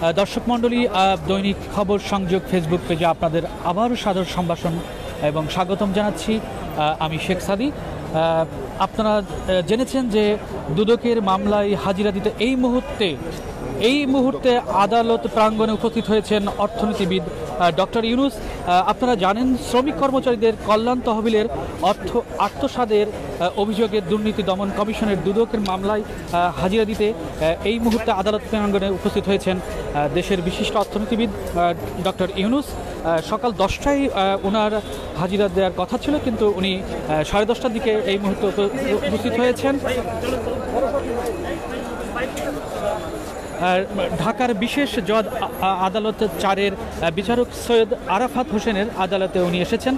দর্শক মণ্ডলী, দৈনিক খবর সংযোগ ফেসবুক পেজে আপনাদের আবারও সাদর সম্ভাষণ এবং স্বাগতম জানাচ্ছি। আমি শেখ সাদি। আপনারা জেনেছেন যে দুদকের মামলায় হাজিরা দিতে এই মুহূর্তে আদালত প্রাঙ্গণে উপস্থিত হয়েছেন অর্থনীতিবিদ ডক্টর ইউনুস। আপনারা জানেন শ্রমিক কর্মচারীদের কল্যাণ তহবিলের অর্থ আত্মসাতের অভিযোগে দুর্নীতি দমন কমিশনের দুদকের মামলায় হাজিরা দিতে এই মুহূর্তে আদালত প্রাঙ্গণে উপস্থিত হয়েছেন দেশের বিশিষ্ট অর্থনীতিবিদ ডক্টর ইউনুস। সকাল 10টায় ওনার হাজিরা দেওয়ার কথা ছিল, কিন্তু উনি 10:30টার দিকে এই মুহূর্তে উপস্থিত হয়েছেন। ঢাকার বিশেষ জজ আদালত 4-এর বিচারক সৈয়দ আরাফাত হোসেনের আদালতে উনি এসেছেন।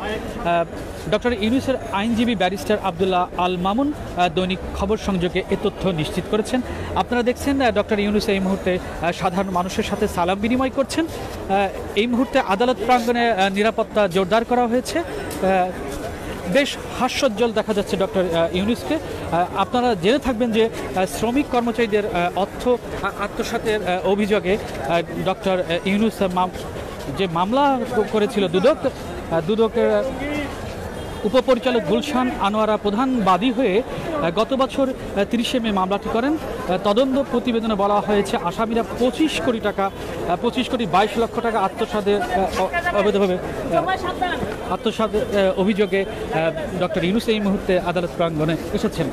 ডক্টর ইউনুসের আইনজীবী ব্যারিস্টার আবদুল্লাহ আল মামুন দৈনিক খবর সংযোগে এ তথ্য নিশ্চিত করেছেন। আপনারা দেখছেন ডক্টর ইউনুস এই মুহূর্তে সাধারণ মানুষের সাথে সালাম বিনিময় করছেন। এই মুহূর্তে আদালত প্রাঙ্গণে নিরাপত্তা জোরদার করা হয়েছে। বেশ হাস্যোজ্জ্বল দেখা যাচ্ছে ডক্টর ইউনুসকে। আপনারা জেনে থাকবেন যে শ্রমিক কর্মচারীদের অর্থ আত্মসাতের অভিযোগে ডক্টর ইউনুস যে মামলা করেছিল দুদকের উপপরিচালক গুলশান আনোয়ারা প্রধান বাদী হয়ে গত বছর 30শে মে মামলাটি করেন। তদন্ত প্রতিবেদনে বলা হয়েছে আসামিরা 25 কোটি 22 লক্ষ টাকা অবৈধভাবে আত্মসাতের অভিযোগে ডক্টর ইউনুস এই মুহূর্তে আদালত প্রাঙ্গণে এসেছেন।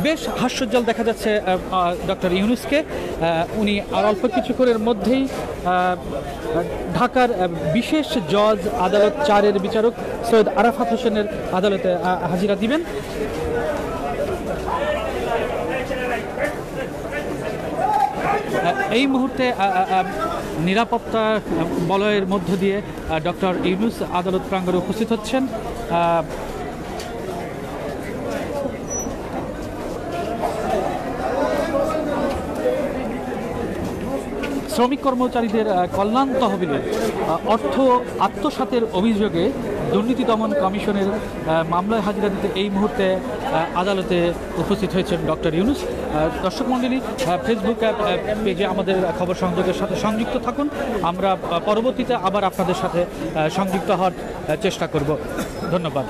বেশ হাস্যোজ্জ্বল দেখা যাচ্ছে ডক্টর ইউনুসকে। উনি আর অল্প কিছুক্ষণের মধ্যেই ঢাকার বিশেষ জজ আদালত 4-এর বিচারক সৈয়দ আরাফাত হোসেনের আদালতে হাজিরা দিবেন। এই মুহূর্তে নিরাপত্তা বলয়ের মধ্য দিয়ে ডক্টর ইউনুস আদালত প্রাঙ্গণে উপস্থিত হচ্ছেন। শ্রমিক কর্মচারীদের কল্যাণ তহবিলের অর্থ আত্মসাতের অভিযোগে দুর্নীতি দমন কমিশনের মামলায় হাজিরা দিতে এই মুহূর্তে আদালতে উপস্থিত হয়েছেন ডক্টর ইউনুস। দর্শক মণ্ডলী, ফেসবুক পেজে আমাদের খবর সংযোগের সাথে সংযুক্ত থাকুন। আমরা পরবর্তীতে আবার আপনাদের সাথে সংযুক্ত হওয়ার চেষ্টা করব। ধন্যবাদ।